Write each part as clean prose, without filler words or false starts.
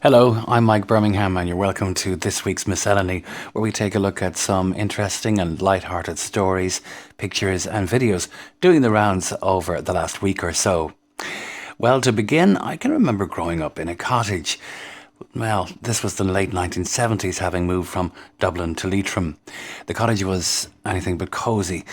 Hello, I'm Mike Birmingham, and you're welcome to this week's Miscellany, where we take a look at some interesting and light-hearted stories, pictures, and videos doing the rounds over the last week or so. Well, to begin, I can remember growing up in a cottage. Well, this was the late 1970s, having moved from Dublin to Leitrim. The cottage was anything but cosy.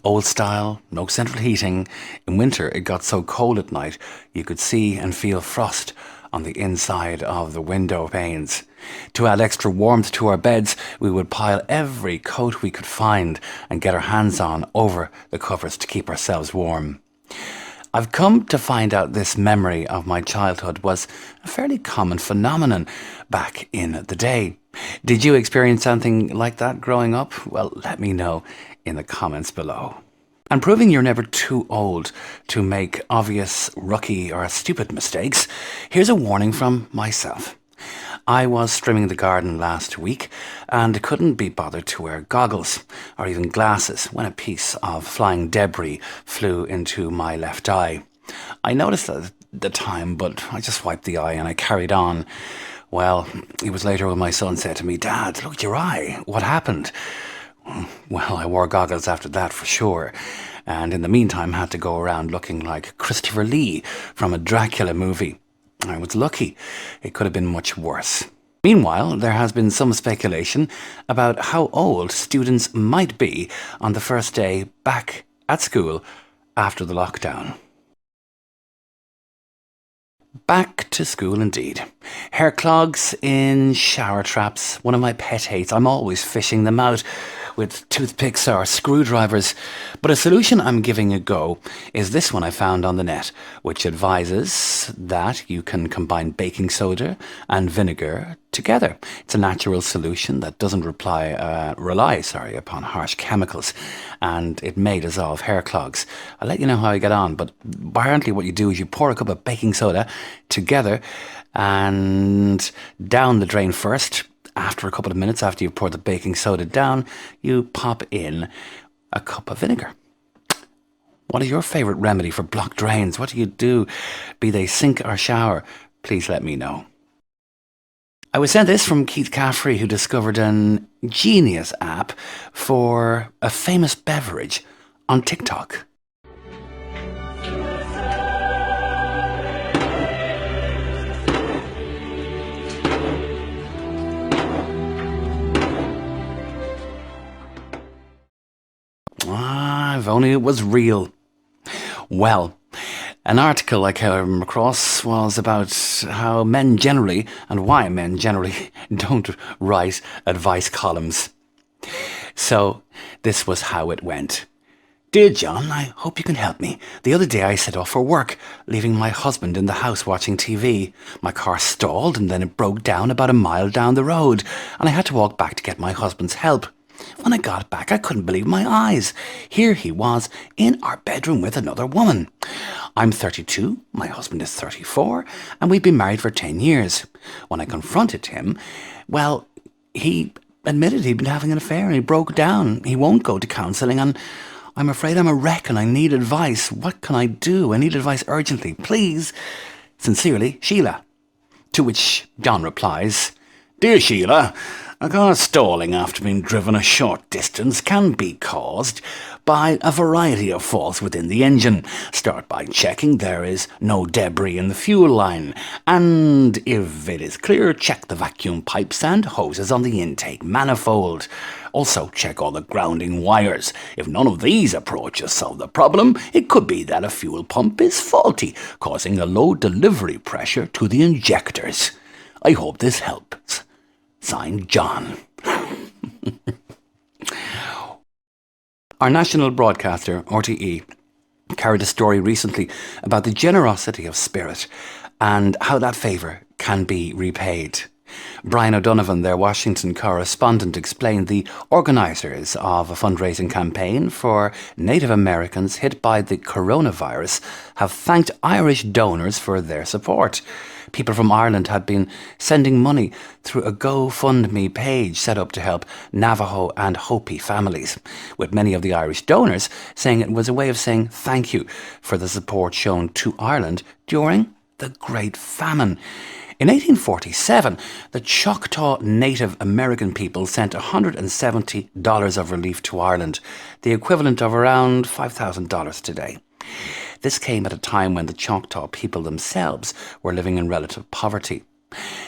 Old style, no central heating. In winter, it got so cold at night, you could see and feel frost on the inside of the window panes. To add extra warmth to our beds, we would pile every coat we could find and get our hands on over the covers to keep ourselves warm. I've come to find out this memory of my childhood was a fairly common phenomenon back in the day. Did you experience something like that growing up? Well, let me know in the comments below. And proving you're never too old to make obvious, rookie, or stupid mistakes, here's a warning from myself. I was trimming the garden last week and couldn't be bothered to wear goggles or even glasses when a piece of flying debris flew into my left eye. I noticed that at the time, but I just wiped the eye and I carried on. Well, it was later when my son said to me, "Dad, look at your eye. What happened?" Well, I wore goggles after that for sure, and in the meantime had to go around looking like Christopher Lee from a Dracula movie. I was lucky. It could have been much worse. Meanwhile, there has been some speculation about how old students might be on the first day back at school after the lockdown. Back to school indeed. Hair clogs in shower traps, one of my pet hates. I'm always fishing them out with toothpicks or screwdrivers. But a solution I'm giving a go is this one I found on the net, which advises that you can combine baking soda and vinegar together. It's a natural solution that doesn't rely upon harsh chemicals, and it may dissolve hair clogs. I'll let you know how I get on, but apparently what you do is you pour a cup of baking soda together and down the drain first. After a couple of minutes, after you've poured the baking soda down, you pop in a cup of vinegar. What is your favourite remedy for blocked drains? What do you do, be they sink or shower? Please let me know. I was sent this from Keith Caffrey, who discovered an genius app for a famous beverage on TikTok. If only it was real. Well, an article I came across was about how men generally, and why men generally, don't write advice columns. So, this was how it went. "Dear John, I hope you can help me. The other day I set off for work, leaving my husband in the house watching TV. My car stalled and then it broke down about a mile down the road, and I had to walk back to get my husband's help. When I got back, I couldn't believe my eyes. Here he was in our bedroom with another woman. I'm 32, my husband is 34, and we've been married for 10 years. When I confronted him, well, he admitted he'd been having an affair and he broke down. He won't go to counselling, and I'm afraid I'm a wreck and I need advice. What can I do? I need advice urgently. Please. Sincerely, Sheila." To which John replies, "Dear Sheila, a car stalling after being driven a short distance can be caused by a variety of faults within the engine. Start by checking there is no debris in the fuel line, and if it is clear, check the vacuum pipes and hoses on the intake manifold. Also, check all the grounding wires. If none of these approaches solve the problem, it could be that a fuel pump is faulty, causing a low delivery pressure to the injectors. I hope this helps. Signed, John." Our national broadcaster, RTE, carried a story recently about the generosity of spirit and how that favour can be repaid. Brian O'Donovan, their Washington correspondent, explained the organisers of a fundraising campaign for Native Americans hit by the coronavirus have thanked Irish donors for their support. People from Ireland had been sending money through a GoFundMe page set up to help Navajo and Hopi families, with many of the Irish donors saying it was a way of saying thank you for the support shown to Ireland during the Great Famine. In 1847, the Chocktaw Native American people sent $170 of relief to Ireland, the equivalent of around $5,000 today. This came at a time when the Choctaw people themselves were living in relative poverty.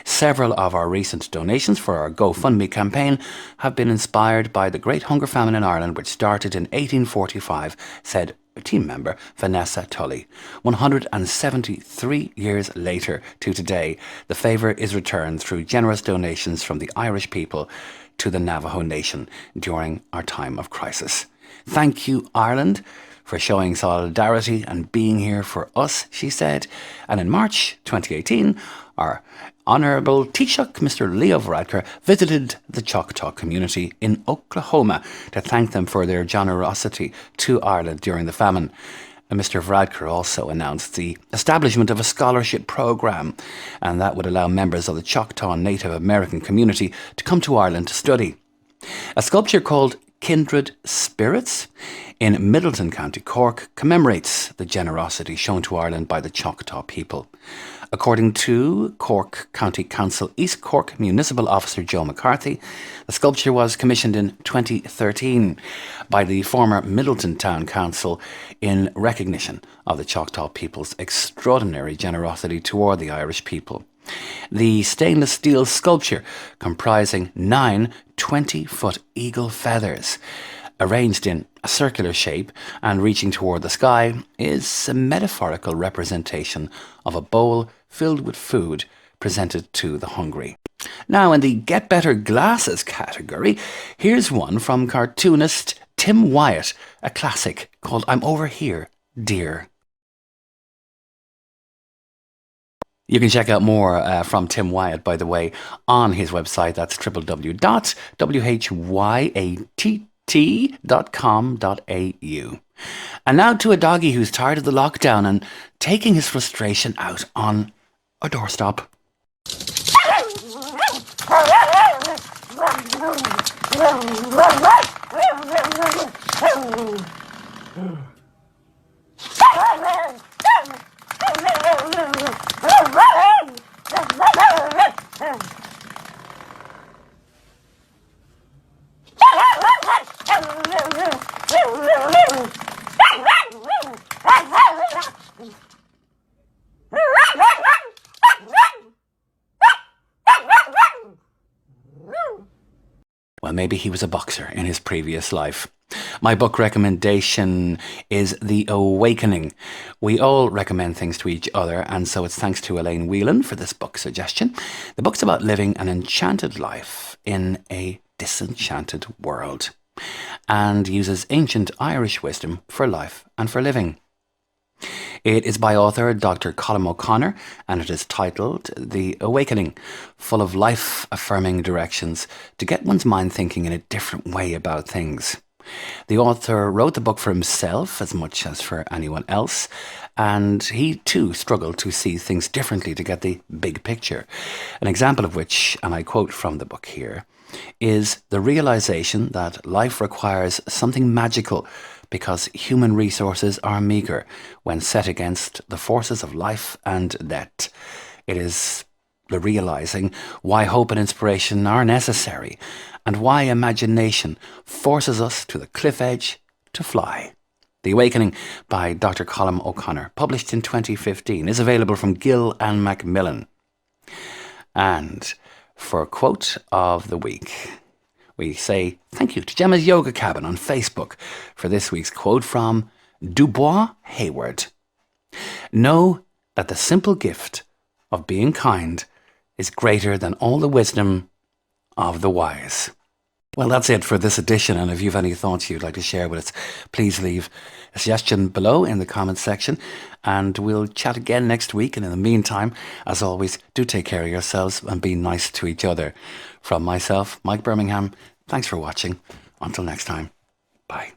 Several of our recent donations for our GoFundMe campaign have been inspired by the Great Hunger Famine in Ireland, which started in 1845, said team member Vanessa Tully. 173 years later to today, the favour is returned through generous donations from the Irish people to the Navajo Nation during our time of crisis. Thank you, Ireland, for showing solidarity and being here for us, she said. And in March 2018, our Honourable Taoiseach, Mr. Leo Varadkar, visited the Choctaw community in Oklahoma to thank them for their generosity to Ireland during the famine. And Mr. Varadkar also announced the establishment of a scholarship programme, and that would allow members of the Choctaw Native American community to come to Ireland to study. A sculpture called Kindred Spirits in Middleton, County Cork, commemorates the generosity shown to Ireland by the Choctaw people. According to Cork County Council East Cork Municipal Officer Joe McCarthy, the sculpture was commissioned in 2013 by the former Middleton Town Council in recognition of the Choctaw people's extraordinary generosity toward the Irish people. The stainless steel sculpture, comprising 9 20-foot eagle feathers, arranged in a circular shape and reaching toward the sky, is a metaphorical representation of a bowl filled with food presented to the hungry. Now, in the Get Better Glasses category, here's one from cartoonist Tim Whyatt, a classic called I'm Over Here, Dear. You can check out more from Tim Whyatt, by the way, on his website. That's www.whyatt.com.au. And now to a doggie who's tired of the lockdown and taking his frustration out on a doorstop. Well, maybe he was a boxer in his previous life. My book recommendation is The Awakening. We all recommend things to each other, and so it's thanks to Elaine Whelan for this book suggestion. The book's about living an enchanted life in a disenchanted world, and uses ancient Irish wisdom for life and for living. It is by author Dr Colm O'Connor, and it is titled The Awakening, full of life-affirming directions to get one's mind thinking in a different way about things. The author wrote the book for himself as much as for anyone else, and he too struggled to see things differently to get the big picture. An example of which, and I quote from the book here, is the realization that life requires something magical because human resources are meagre when set against the forces of life and death. It is the realizing why hope and inspiration are necessary, and why imagination forces us to the cliff edge to fly. The Awakening by Dr Colm O'Connor, published in 2015, is available from Gill and Macmillan. And for quote of the week, we say thank you to Gemma's Yoga Cabin on Facebook for this week's quote from Dubois Hayward. Know that the simple gift of being kind is greater than all the wisdom of the wise. Well, that's it for this edition, and if you have any thoughts you'd like to share with us, please leave a suggestion below in the comments section, and we'll chat again next week. And in the meantime, as always, do take care of yourselves and be nice to each other. From myself, Mike Birmingham, thanks for watching. Until next time, bye.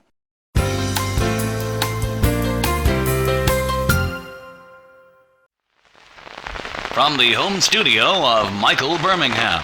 From the home studio of Michael Birmingham,